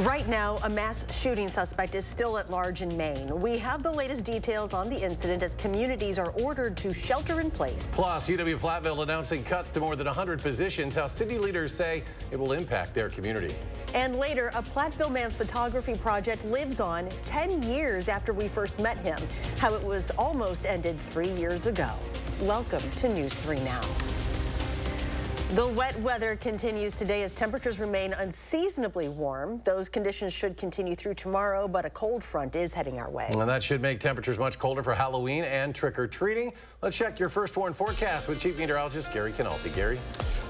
Right now, a mass shooting suspect is still at large in Maine. We have the latest details on the incident as communities are ordered to shelter in place. Plus, UW-Platteville announcing cuts to more than 100 positions, how city leaders say it will impact their community. And later, a Platteville man's photography project lives on 10 years after we first met him, how it was almost ended 3 years ago. Welcome to News 3 Now. The wet weather continues today as temperatures remain unseasonably warm. Those conditions should continue through tomorrow, but a cold front is heading our way. And that should make temperatures much colder for Halloween and trick-or-treating. Let's check your first warn forecast with Chief Meteorologist Gary Canalti. Gary?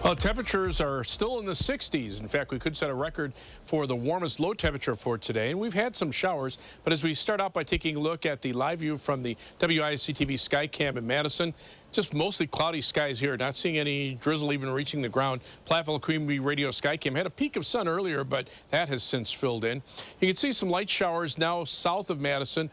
Well, temperatures are still in the 60s. In fact, we could set a record for the warmest low temperature for today. And we've had some showers. But as we start out by taking a look at the live view from the WISC-TV sky cam in Madison, just mostly cloudy skies here. Not seeing any drizzle even reaching the ground. Platteville Community Radio Skycam had a peak of sun earlier, but that has since filled in. You can see some light showers now south of Madison,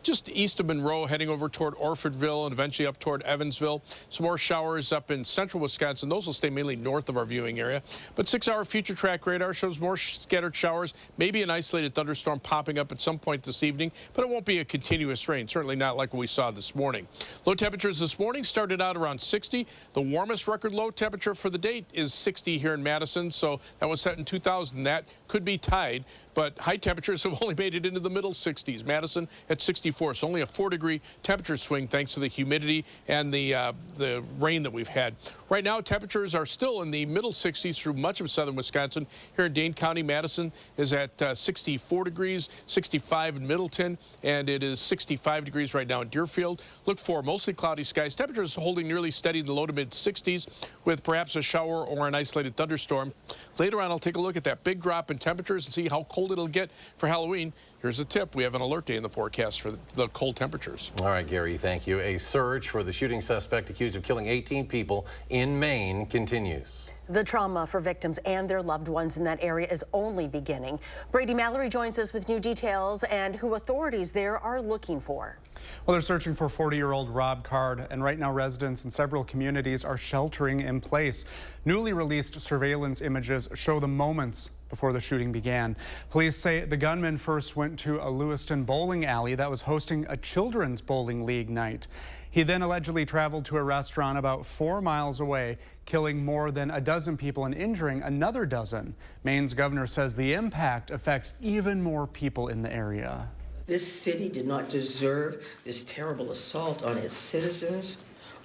just east of Monroe, heading over toward Orfordville and eventually up toward Evansville. Some more showers up in central Wisconsin. Those will stay mainly north of our viewing area. But 6-hour future track radar shows more scattered showers, maybe an isolated thunderstorm popping up at some point this evening, but it won't be a continuous rain, certainly not like what we saw this morning. Low temperatures this morning started out around 60. The warmest record low temperature for the date is 60 here in Madison, so that was set in 2000. That could be tied, but high temperatures have only made it into the middle 60s. Madison at 64, so only a 4-degree temperature swing thanks to the humidity and the rain that we've had. Right now, temperatures are still in the middle 60s through much of southern Wisconsin. Here in Dane County, Madison is at 64 degrees, 65 in Middleton, and it is 65 degrees right now in Deerfield. Look for mostly cloudy skies. Temperatures holding nearly steady in the low to mid 60s with perhaps a shower or an isolated thunderstorm. Later on, I'll take a look at that big drop in temperatures and see how cold it'll get for Halloween. Here's a tip. We have an alert day in the forecast for the cold temperatures. All right, Gary, thank you. A search for the shooting suspect accused of killing 18 people in Maine continues. The trauma for victims and their loved ones in that area is only beginning. Brady Mallory joins us with new details and who authorities there are looking for. Well, they're searching for 40-year-old Rob Card, and right now residents in several communities are sheltering in place. Newly released surveillance images show the moments before the shooting began. Police say the gunman first went to a Lewiston bowling alley that was hosting a children's bowling league night. He then allegedly traveled to a restaurant about 4 miles away, killing more than a dozen people and injuring another dozen. Maine's governor says the impact affects even more people in the area. This city did not deserve this terrible assault on its citizens,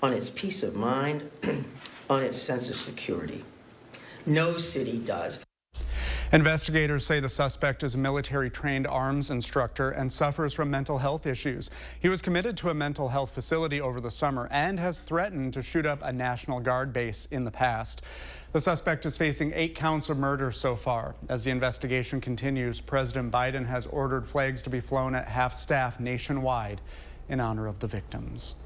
on its peace of mind, on its sense of security. No city does. Investigators say the suspect is a military-trained arms instructor and suffers from mental health issues. He was committed to a mental health facility over the summer and has threatened to shoot up a National Guard base in the past. The suspect is facing 8 counts of murder so far. As the investigation continues, President Biden has ordered flags to be flown at half-staff nationwide in honor of the victims.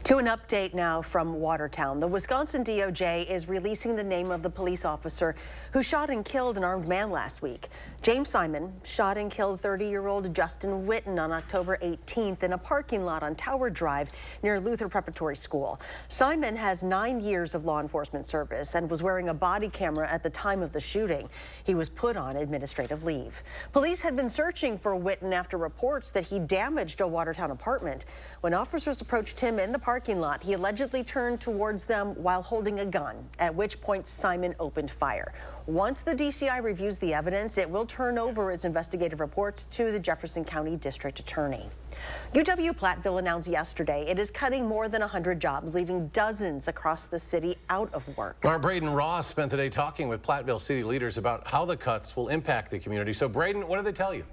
To an update now from Watertown. The Wisconsin DOJ is releasing the name of the police officer who shot and killed an armed man last week. James Simon shot and killed 30-year-old Justin Witten on October 18th in a parking lot on Tower Drive near Luther Preparatory School. Simon has 9 years of law enforcement service and was wearing a body camera at the time of the shooting. He was put on administrative leave. Police had been searching for Witten after reports that he damaged a Watertown apartment. When officers approached him in the parking lot, he allegedly turned towards them while holding a gun, at which point Simon opened fire. Once the DCI reviews the evidence, it will turn over its investigative reports to the Jefferson County District Attorney. UW-Platteville announced yesterday it is cutting more than 100 jobs, leaving dozens across the city out of work. Our Braden Ross spent the day talking with Platteville city leaders about how the cuts will impact the community. So, Braden, what did they tell you?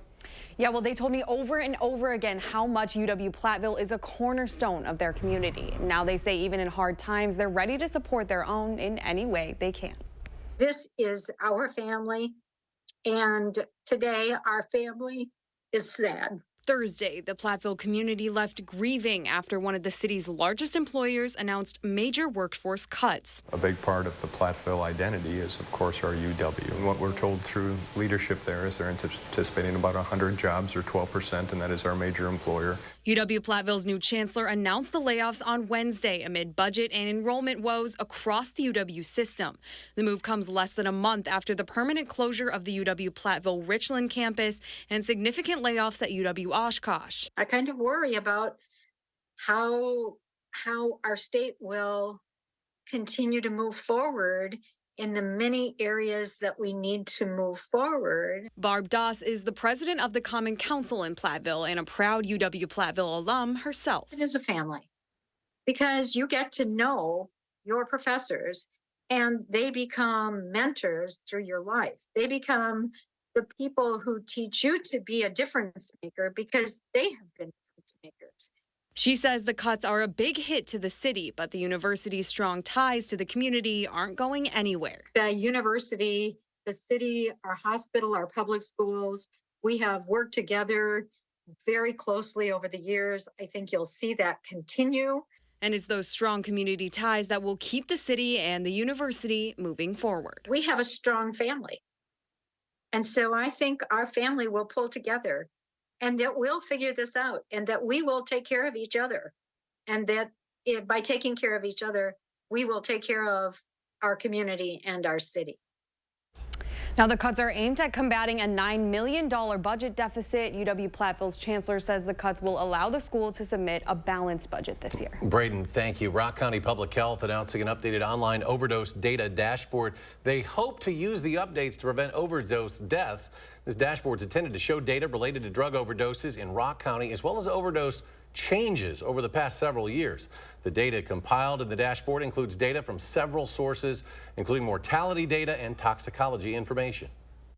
Yeah, well, they told me over and over again how much UW-Platteville is a cornerstone of their community. Now they say even in hard times, they're ready to support their own in any way they can. This is our family, and today our family is sad. Thursday, the Platteville community left grieving after one of the city's largest employers announced major workforce cuts. A big part of the Platteville identity is, of course, our UW. And what we're told through leadership there is they're anticipating about 100 jobs, or 12%, and that is our major employer. UW Platteville's new chancellor announced the layoffs on Wednesday amid budget and enrollment woes across the UW system. The move comes less than a month after the permanent closure of the UW Platteville Richland campus and significant layoffs at UW Oshkosh. I kind of worry about how our state will continue to move forward in the many areas that we need to move forward. Barb Doss is the president of the Common Council in Platteville and a proud UW Platteville alum herself. It is a family because you get to know your professors and they become mentors through your life. They become the people who teach you to be a difference maker because they have been difference makers. She says the cuts are a big hit to the city, but the university's strong ties to the community aren't going anywhere. The university, the city, our hospital, our public schools, we have worked together very closely over the years. I think you'll see that continue. And it's those strong community ties that will keep the city and the university moving forward. We have a strong family. And so I think our family will pull together and that we'll figure this out and that we will take care of each other. And that by taking care of each other, we will take care of our community and our city. Now, the cuts are aimed at combating a $9 million budget deficit. UW Platteville's chancellor says the cuts will allow the school to submit a balanced budget this year. Braden, thank you. Rock County Public Health announcing an updated online overdose data dashboard. They hope to use the updates to prevent overdose deaths. This dashboard is intended to show data related to drug overdoses in Rock County, as well as overdose changes over the past several years. The data compiled in the dashboard includes data from several sources, including mortality data and toxicology information.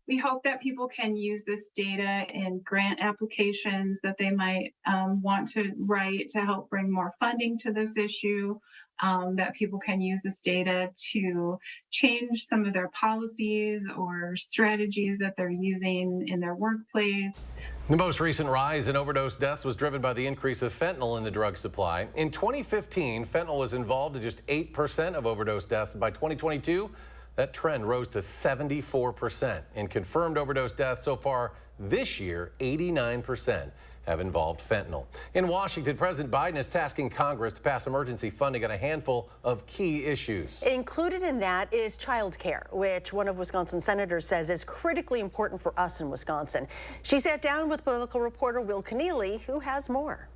We hope that people can use this data in grant applications that they might want to write to help bring more funding to this issue, that people can use this data to change some of their policies or strategies that they're using in their workplace. The most recent rise in overdose deaths was driven by the increase of fentanyl in the drug supply. In 2015, fentanyl was involved in just 8% of overdose deaths. By 2022, that trend rose to 74%. In confirmed overdose deaths so far this year, 89% have involved fentanyl. In Washington, President Biden is tasking Congress to pass emergency funding on a handful of key issues. Included in that is child care, which one of Wisconsin senators says is critically important for us in Wisconsin. She sat down with political reporter Will Keneally, who has more.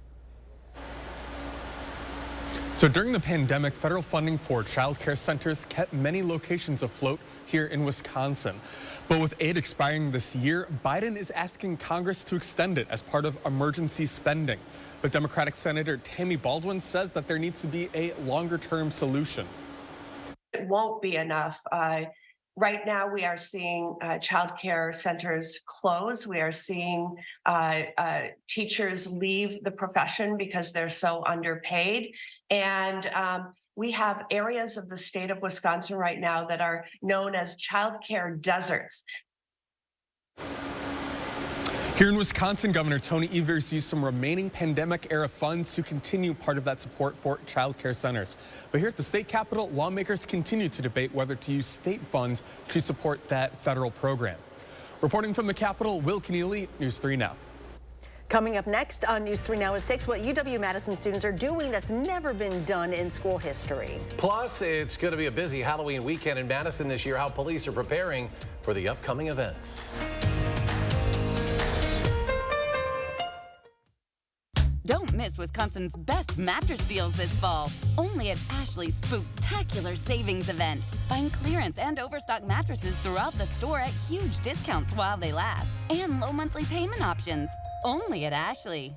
So during the pandemic, federal funding for child care centers kept many locations afloat here in Wisconsin. But with aid expiring this year, Biden is asking Congress to extend it as part of emergency spending. But Democratic Senator Tammy Baldwin says that there needs to be a longer-term solution. It won't be enough. Right now, we are seeing child care centers close. We are seeing teachers leave the profession because they're so underpaid. And we have areas of the state of Wisconsin right now that are known as child care deserts. Here in Wisconsin, Governor Tony Evers used some remaining pandemic-era funds to continue part of that support for child care centers. But here at the state capitol, lawmakers continue to debate whether to use state funds to support that federal program. Reporting from the Capitol, Will Keneally, News 3 Now. Coming up next on News 3 Now at 6, what UW-Madison students are doing that's never been done in school history. Plus, it's going to be a busy Halloween weekend in Madison this year, how police are preparing for the upcoming events. Don't miss Wisconsin's best mattress deals this fall. Only at Ashley's Spooktacular Savings Event. Find clearance and overstock mattresses throughout the store at huge discounts while they last. And low monthly payment options. Only at Ashley.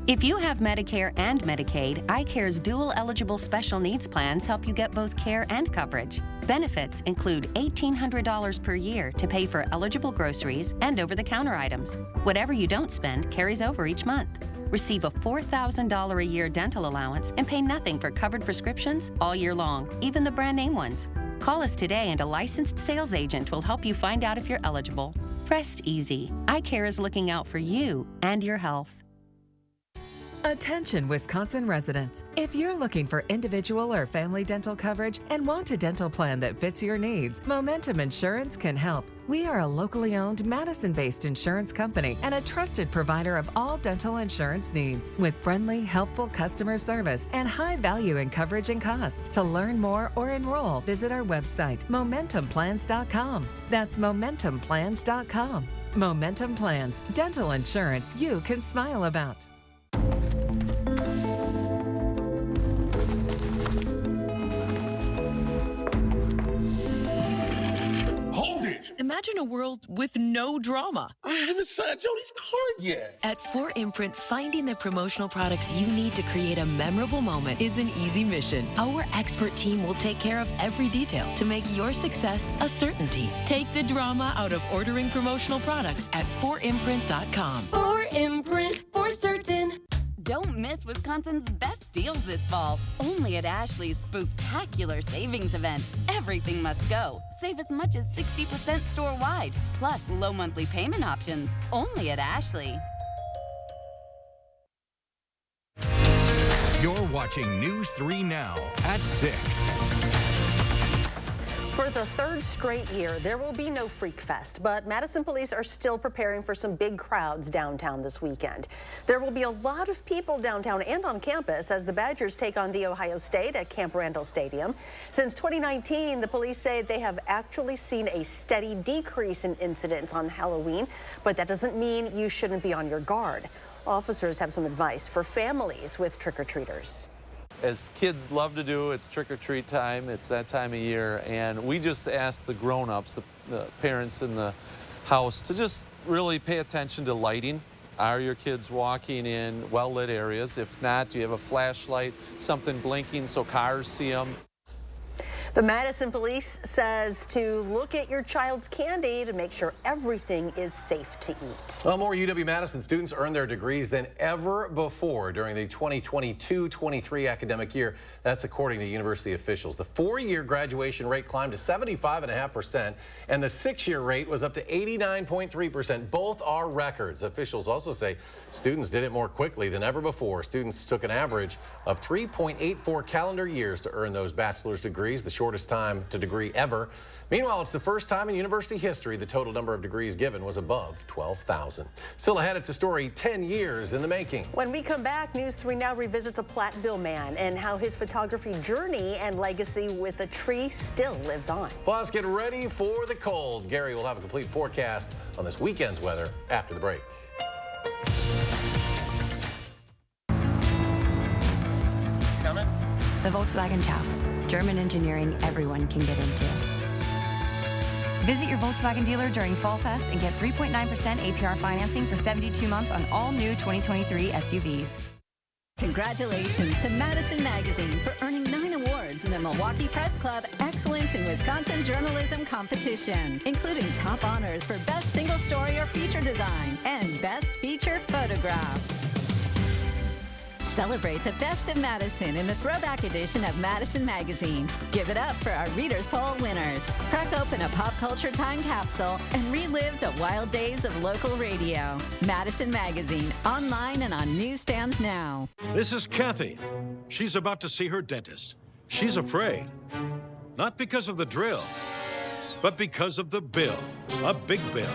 If you have Medicare and Medicaid, iCare's dual eligible special needs plans help you get both care and coverage. Benefits include $1,800 per year to pay for eligible groceries and over-the-counter items. Whatever you don't spend carries over each month. Receive a $4,000 a year dental allowance and pay nothing for covered prescriptions all year long, even the brand name ones. Call us today and a licensed sales agent will help you find out if you're eligible. Rest easy. Eye Care is looking out for you and your health. Attention Wisconsin residents. If you're looking for individual or family dental coverage and want a dental plan that fits your needs, Momentum Insurance can help. We are a locally owned Madison-based insurance company and a trusted provider of all dental insurance needs with friendly, helpful customer service and high value in coverage and cost. To learn more or enroll, visit our website, MomentumPlans.com. That's MomentumPlans.com. Momentum Plans, dental insurance you can smile about. Imagine a world with no drama. I haven't signed Jody's card yet. At 4imprint, finding the promotional products you need to create a memorable moment is an easy mission. Our expert team will take care of every detail to make your success a certainty. Take the drama out of ordering promotional products at 4imprint.com. 4imprint, for certain. Don't miss Wisconsin's best deals this fall. Only at Ashley's Spooktacular Savings Event. Everything must go. Save as much as 60% store-wide. Plus low monthly payment options. Only at Ashley. You're watching News 3 Now at 6. For the third straight year, there will be no Freak Fest, but Madison police are still preparing for some big crowds downtown this weekend. There will be a lot of people downtown and on campus as the Badgers take on the Ohio State at Camp Randall Stadium. Since 2019, the police say they have actually seen a steady decrease in incidents on Halloween, but that doesn't mean you shouldn't be on your guard. Officers have some advice for families with trick-or-treaters. As kids love to do, it's trick-or-treat time. It's that time of year, and we just ask the grown-ups, the parents in the house, to just really pay attention to lighting. Are your kids walking in well-lit areas? If not, do you have a flashlight, something blinking so cars see them? The Madison police says to look at your child's candy to make sure everything is safe to eat. Well, more UW-Madison students earned their degrees than ever before during the 2022-23 academic year. That's according to university officials. The 4-year graduation rate climbed to 75.5%, and the 6-year rate was up to 89.3%. Both are records. Officials also say students did it more quickly than ever before. Students took an average of 3.84 calendar years to earn those bachelor's degrees, the shortest time to degree ever. Meanwhile, it's the first time in university history the total number of degrees given was above 12,000. Still ahead, it's a story 10 years in the making. When we come back, News 3 Now revisits a Platteville man and how his photography journey and legacy with a tree still lives on. Plus, get ready for the cold. Gary will have a complete forecast on this weekend's weather after the break. Coming? The Volkswagen Taos. German engineering everyone can get into. Visit your Volkswagen dealer during Fall Fest and get 3.9% APR financing for 72 months on all new 2023 SUVs. Congratulations to Madison Magazine for earning 9 awards in the Milwaukee Press Club Excellence in Wisconsin Journalism Competition, including top honors for Best Single Story or Feature Design and Best Feature Photograph. Celebrate the best of Madison in the throwback edition of Madison Magazine. Give it up for our Readers Poll winners. Crack open a pop culture time capsule and relive the wild days of local radio. Madison Magazine, online and on newsstands now. This is Kathy. She's about to see her dentist. She's afraid. Not because of the drill, but because of the bill. A big bill.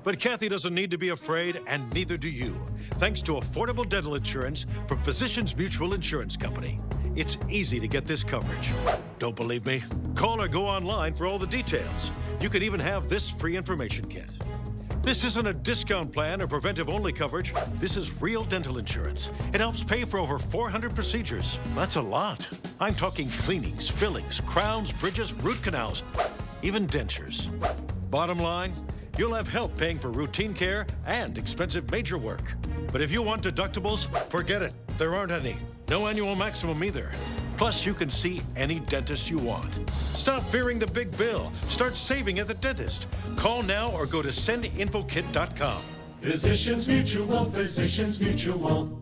But Kathy doesn't need to be afraid, and neither do you, thanks to affordable dental insurance from Physicians Mutual Insurance Company. It's easy to get this coverage. Don't believe me? Call or go online for all the details. You could even have this free information kit. This isn't a discount plan or preventive-only coverage. This is real dental insurance. It helps pay for over 400 procedures. That's a lot. I'm talking cleanings, fillings, crowns, bridges, root canals, even dentures. Bottom line, you'll have help paying for routine care and expensive major work. But if you want deductibles, forget it. There aren't any. No annual maximum either. Plus, you can see any dentist you want. Stop fearing the big bill. Start saving at the dentist. Call now or go to sendinfokit.com. Physicians Mutual, Physicians Mutual.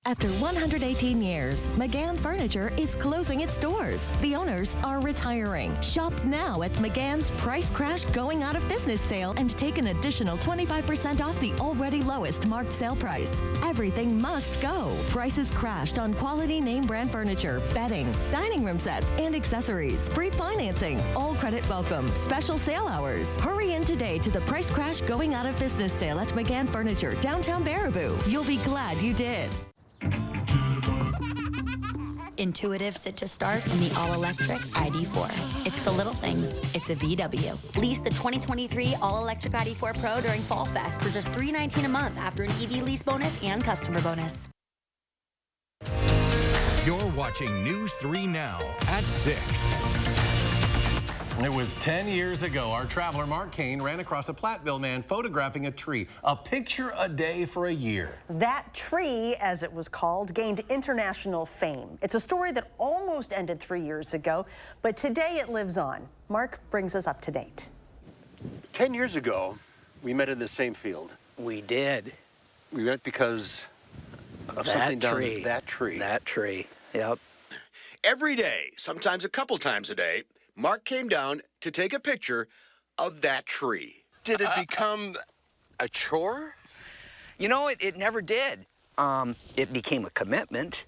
After 118 years, McGann Furniture is closing its doors. The owners are retiring. Shop now at McGann's Price Crash Going Out of Business sale and take an additional 25% off the already lowest marked sale price. Everything must go. Prices crashed on quality name brand furniture, bedding, dining room sets, and accessories. Free financing. All credit welcome. Special sale hours. Hurry in today to the Price Crash Going Out of Business sale at McGann Furniture, downtown Baraboo. You'll be glad you did. Intuitive sit to start in the all-electric ID4. It's the little things. It's a VW. Lease the 2023 all-electric ID4 Pro during Fall Fest for just $319 a month after an EV lease bonus and customer bonus. You're watching News 3 Now at 6. It was 10 years ago. Our traveler, Mark Kane, ran across a Platteville man photographing a tree. A picture a day for a year. That tree, as it was called, gained international fame. It's a story that almost ended 3 years ago, but today it lives on. Mark brings us up to date. 10 years ago, we met in the same field. We did. We met because of something down that tree. That tree, yep. Every day, sometimes a couple times a day, Mark came down to take a picture of that tree. Did it become a chore? You know, it never did. It became a commitment.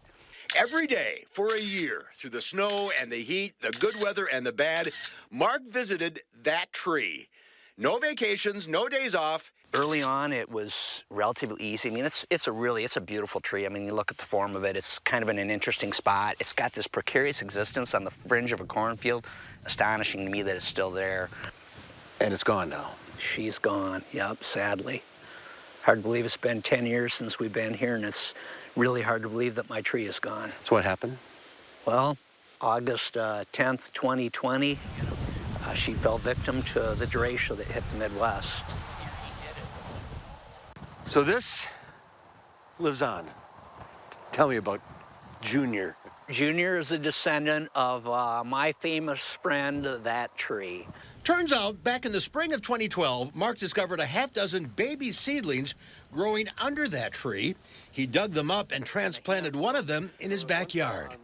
Every day for a year, through the snow and the heat, the good weather and the bad, Mark visited that tree. No vacations, no days off. Early on, it was relatively easy. I mean, it's a beautiful tree. I mean, you look at the form of it, it's kind of in an interesting spot. It's got this precarious existence on the fringe of a cornfield. Astonishing to me that it's still there. And it's gone now. She's gone, yep, sadly. Hard to believe it's been 10 years since we've been here, and it's really hard to believe that my tree is gone. So what happened? Well, August 10th, 2020, she fell victim to the derecho that hit the Midwest. So this lives on. Tell me about Junior. Junior is a descendant of my famous friend, that tree. Turns out, back in the spring of 2012, Mark discovered a half-dozen baby seedlings growing under that tree. He dug them up and transplanted one of them in his backyard.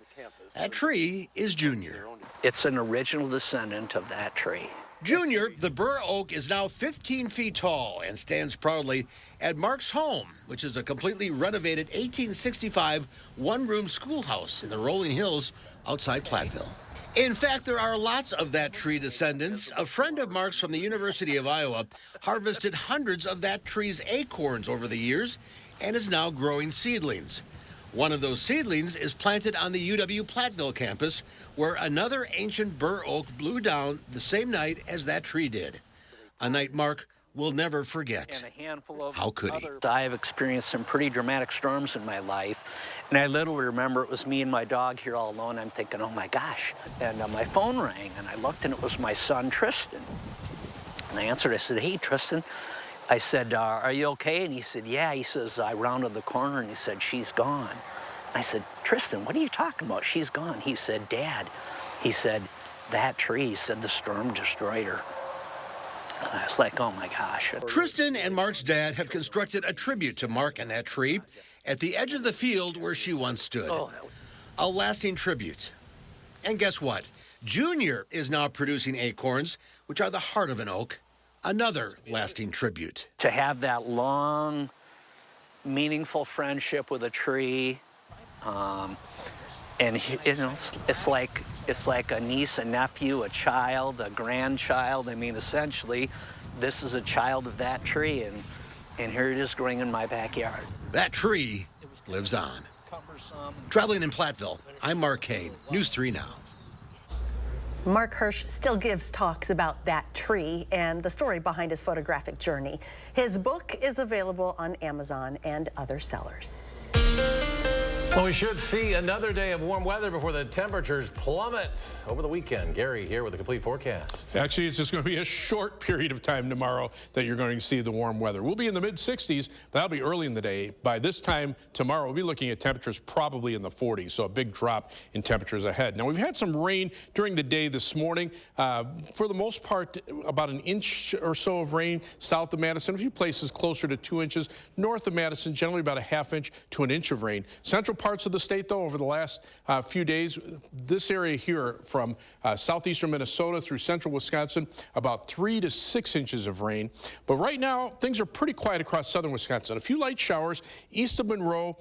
That tree is Junior. It's an original descendant of that tree. Junior, the bur oak, is now 15 feet tall and stands proudly at Mark's home, which is a completely renovated 1865 one-room schoolhouse in the rolling hills outside Platteville. In fact, there are lots of that tree descendants. A friend of Mark's from the University of Iowa harvested hundreds of that tree's acorns over the years and is now growing seedlings. One of those seedlings is planted on the UW Platteville campus, where another ancient bur oak blew down the same night as that tree did. A night Mark will never forget. How could he? I've experienced some pretty dramatic storms in my life, and I literally remember it was me and my dog here all alone. I'm thinking, oh my gosh. And my phone rang, and I looked, and it was my son, Tristan. And I answered. I said, hey, Tristan. I said, are you okay? And he said, yeah. He says, I rounded the corner, and he said, she's gone. I said, Tristan, what are you talking about? She's gone. He said, Dad, he said, that tree, he said, the storm destroyed her. And I was like, oh my gosh. Tristan and Mark's dad have constructed a tribute to Mark and that tree at the edge of the field where she once stood. A lasting tribute. And guess what? Junior is now producing acorns, which are the heart of an oak. Another lasting tribute. To have that long, meaningful friendship with a tree, and you know, it's like a niece, a nephew, a child, a grandchild. I mean, essentially, this is a child of that tree, and here it is growing in my backyard. That tree lives on. Traveling in Platteville, I'm Mark Kane, News 3 Now. Mark Hirsch still gives talks about that tree and the story behind his photographic journey. His book is available on Amazon and other sellers. Well, we should see another day of warm weather before the temperatures plummet over the weekend. Gary here with a complete forecast. Actually, it's just going to be a short period of time tomorrow that you're going to see the warm weather. We'll be in the mid-60s, but that'll be early in the day. By this time tomorrow, we'll be looking at temperatures probably in the 40s, so a big drop in temperatures ahead. Now, we've had some rain during the day this morning. For the most part, about an inch or so of rain south of Madison, a few places closer to 2 inches. North of Madison, generally about a ½ inch to an inch of rain. Central parts of the state, though, over the last few days, this area here from southeastern Minnesota through central Wisconsin, about 3 to 6 inches of rain. But right now, things are pretty quiet across southern Wisconsin. A few light showers east of Monroe,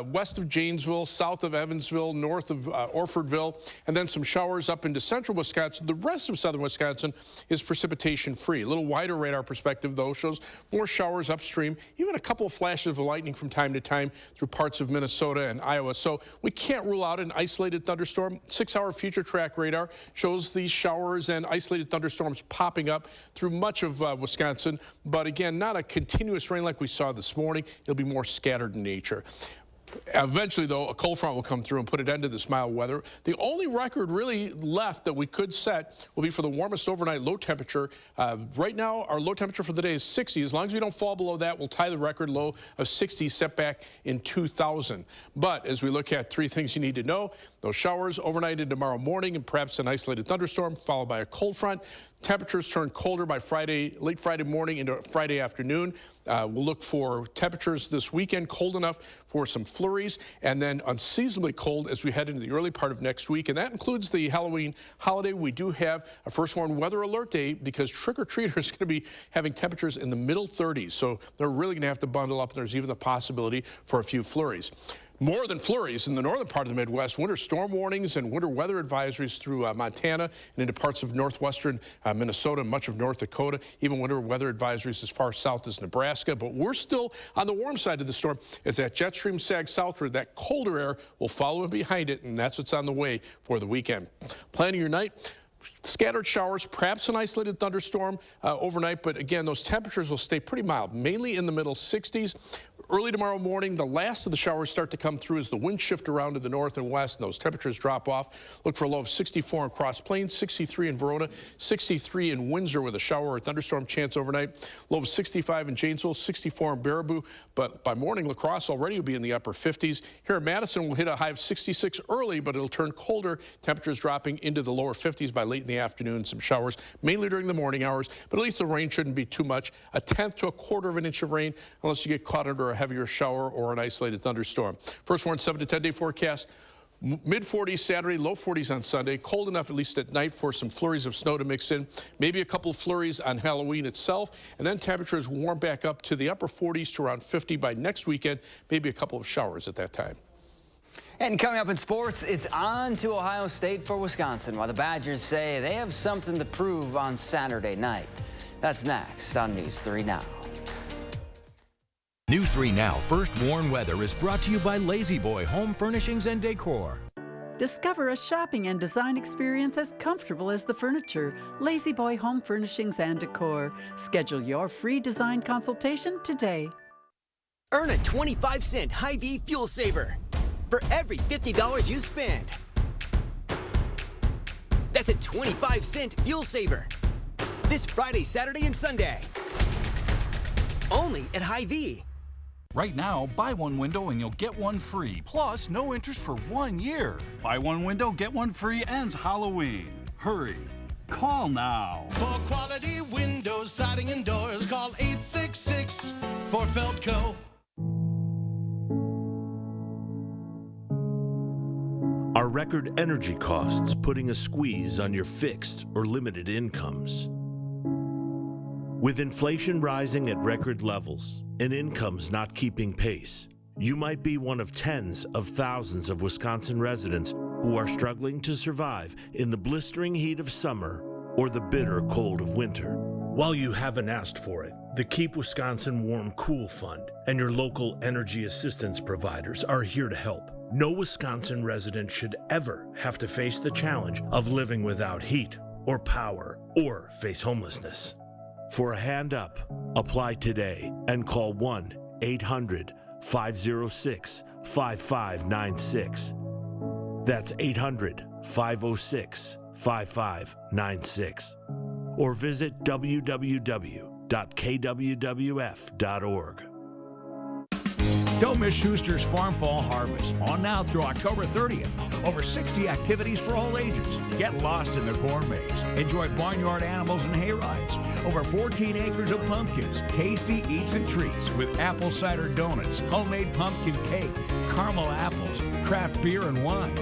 west of Janesville, south of Evansville, north of Orfordville, and then some showers up into central Wisconsin. The rest of southern Wisconsin is precipitation free. A little wider radar perspective, though, shows more showers upstream, even a couple of flashes of lightning from time to time through parts of Minnesota and Iowa. So we can't rule out an isolated thunderstorm. 6-hour future track radar shows these showers and isolated thunderstorms popping up through much of Wisconsin. But again, not a continuous rain like we saw this morning. It'll be more scattered in nature. Eventually, though, a cold front will come through and put an end to this mild weather. The only record really left that we could set will be for the warmest overnight low temperature. Right now, our low temperature for the day is 60. As long as we don't fall below that, we'll tie the record low of 60 set back in 2000. But as we look at 3 things you need to know, those showers overnight into tomorrow morning and perhaps an isolated thunderstorm followed by a cold front. Temperatures turn colder by late Friday morning into Friday afternoon. We'll look for temperatures this weekend cold enough for some flurries, and then unseasonably cold as we head into the early part of next week. And that includes the Halloween holiday. We do have a first warn weather alert day because trick-or-treaters are going to be having temperatures in the middle 30s. So they're really going to have to bundle up, and there's even the possibility for a few flurries. More than flurries in the northern part of the Midwest, winter storm warnings and winter weather advisories through Montana and into parts of northwestern Minnesota and much of North Dakota, even winter weather advisories as far south as Nebraska. But we're still on the warm side of the storm as that jet stream sags southward. That colder air will follow in behind it, and that's what's on the way for the weekend. Planning your night. Scattered showers, perhaps an isolated thunderstorm overnight, but again, those temperatures will stay pretty mild, mainly in the middle 60s. Early tomorrow morning, the last of the showers start to come through as the winds shift around to the north and west, and those temperatures drop off. Look for a low of 64 in Cross Plains, 63 in Verona, 63 in Windsor with a shower or thunderstorm chance overnight. Low of 65 in Janesville, 64 in Baraboo, but by morning, La Crosse already will be in the upper 50s. Here in Madison, we'll hit a high of 66 early, but it'll turn colder. Temperatures dropping into the lower 50s by late in the afternoon. Some showers, mainly during the morning hours, but at least the rain shouldn't be too much. A 1/10 to a 1/4 of an inch of rain, unless you get caught under a heavier shower or an isolated thunderstorm. First warn 7 to 10 day forecast. Mid-40s Saturday, low 40s on Sunday. Cold enough, at least at night, for some flurries of snow to mix in. Maybe a couple of flurries on Halloween itself. And then temperatures warm back up to the upper 40s to around 50 by next weekend. Maybe a couple of showers at that time. And coming up in sports, it's on to Ohio State for Wisconsin, while the Badgers say they have something to prove on Saturday night. That's next on News 3 Now. News 3 Now First Warn Weather is brought to you by Lazy Boy Home Furnishings and Decor. Discover a shopping and design experience as comfortable as the furniture. Lazy Boy Home Furnishings and Decor. Schedule your free design consultation today. Earn a 25-cent Hy-Vee fuel saver for every $50 you spend. That's a 25-cent fuel saver this Friday, Saturday, and Sunday. Only at Hy-Vee. Right now, buy one window and you'll get one free. Plus, no interest for 1 year. Buy one window, get one free ends Halloween. Hurry. Call now. For quality windows, siding, and doors, call 866 for Feldco. Are record energy costs putting a squeeze on your fixed or limited incomes? With inflation rising at record levels and incomes not keeping pace, you might be one of tens of thousands of Wisconsin residents who are struggling to survive in the blistering heat of summer or the bitter cold of winter. While you haven't asked for it, the Keep Wisconsin Warm Cool Fund and your local energy assistance providers are here to help. No Wisconsin resident should ever have to face the challenge of living without heat or power or face homelessness. For a hand up, apply today and call 1-800-506 800-506-5596. That's 800-506-5596. Or visit www.kwwf.org. Don't miss Schuster's Farm Fall Harvest. On now through October 30th. Over 60 activities for all ages. Get lost in the corn maze. Enjoy barnyard animals and hay rides. Over 14 acres of pumpkins. Tasty eats and treats with apple cider donuts, homemade pumpkin cake, caramel apples, craft beer and wine.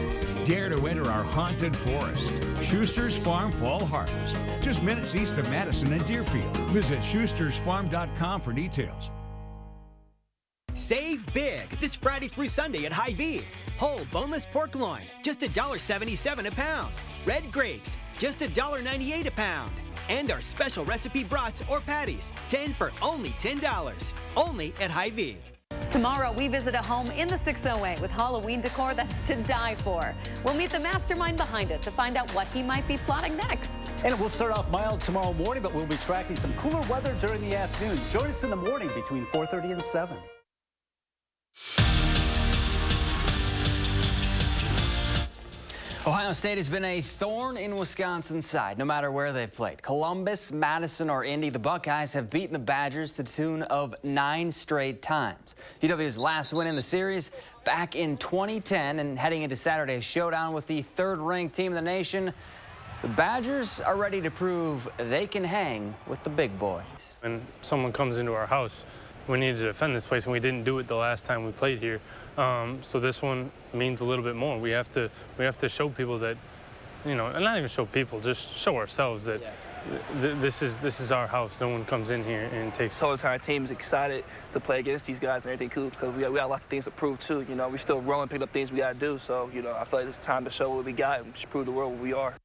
Dare to enter our haunted forest. Schuster's Farm Fall Harvest. Just minutes east of Madison and Deerfield. Visit schustersfarm.com for details. Save big this Friday through Sunday at Hy-Vee. Whole boneless pork loin, just $1.77 a pound. Red grapes, just $1.98 a pound. And our special recipe brats or patties, 10 for only $10. Only at Hy-Vee. Tomorrow, we visit a home in the 608 with Halloween decor that's to die for. We'll meet the mastermind behind it to find out what he might be plotting next. And it will start off mild tomorrow morning, but we'll be tracking some cooler weather during the afternoon. Join us in the morning between 4:30 and 7. Ohio State has been a thorn in Wisconsin's side, no matter where they've played. Columbus, Madison, or Indy, the Buckeyes have beaten the Badgers to the tune of 9 straight times. UW's last win in the series back in 2010, and heading into Saturday's showdown with the third-ranked team in the nation, the Badgers are ready to prove they can hang with the big boys. When someone comes into our house, we need to defend this place, and we didn't do it the last time we played here. So this one means a little bit more. We have to show people that, and not even show people, just show ourselves that this is our house. No one comes in here and takes. The whole entire team's excited to play against these guys and everything cool, because we got a lot of things to prove too. We still rolling, picking up things we got to do. So I feel like it's time to show what we got and just prove the world what we are.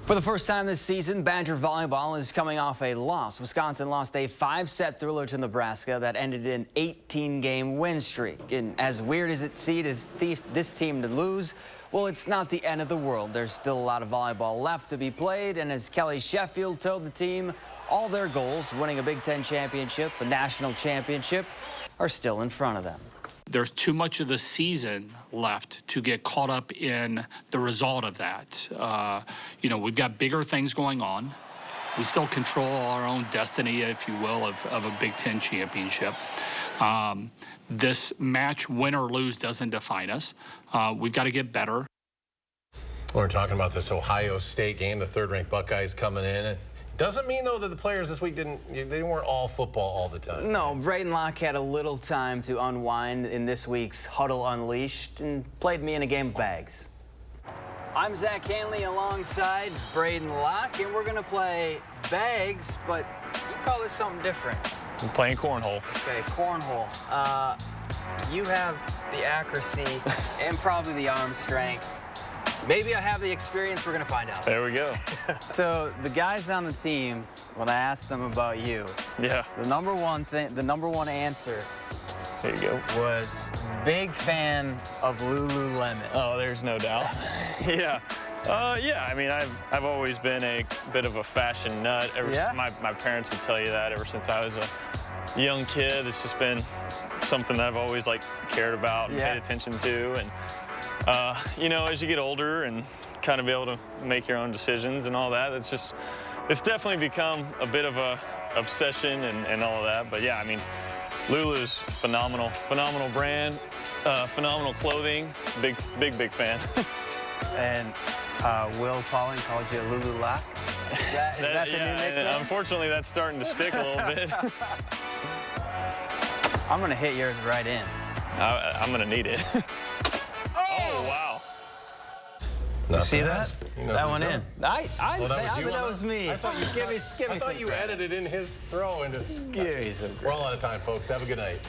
For the first time this season, Badger volleyball is coming off a loss. Wisconsin lost a 5-set thriller to Nebraska that ended an 18-game win streak. And as weird as it seems this team to lose, well, it's not the end of the world. There's still a lot of volleyball left to be played. And as Kelly Sheffield told the team, all their goals, winning a Big Ten championship, a national championship, are still in front of them. There's too much of the season left to get caught up in the result of that. We've got bigger things going on. We still control our own destiny, if you will, of a Big Ten championship. This match, win or lose, doesn't define us. We've got to get better. We're talking about this Ohio State game, the third-ranked Buckeyes coming in. Doesn't mean, though, that the players this week they weren't all football all the time. No, Braden Locke had a little time to unwind in this week's Huddle Unleashed and played me in a game of bags. I'm Zach Hanley alongside Braden Locke, and we're going to play bags, but you call this something different. We're playing cornhole. Okay, cornhole. You have the accuracy and probably the arm strength. Maybe I have the experience. We're going to find out. There we go. So the guys on the team, when I asked them about you, the number one answer there you go. Was big fan of Lululemon. Oh, there's no doubt. Yeah. I mean, I've always been a bit of a fashion nut. My parents would tell you that ever since I was a young kid. It's just been something that I've always cared about and paid attention to. And as you get older and kind of be able to make your own decisions and all that, it's definitely become a bit of a obsession and all of that. But yeah, I mean, Lulu's phenomenal brand, phenomenal clothing, big fan. And Will Pauling called you a Lulu Lock. Is that the new nickname? Unfortunately, that's starting to stick a little bit. I'm gonna hit yours right in. I'm gonna need it. Oh, wow. You see that? That went in. That was me. I thought you, give me some edited in his throw. Give me some We're all out of time, folks. Have a good night.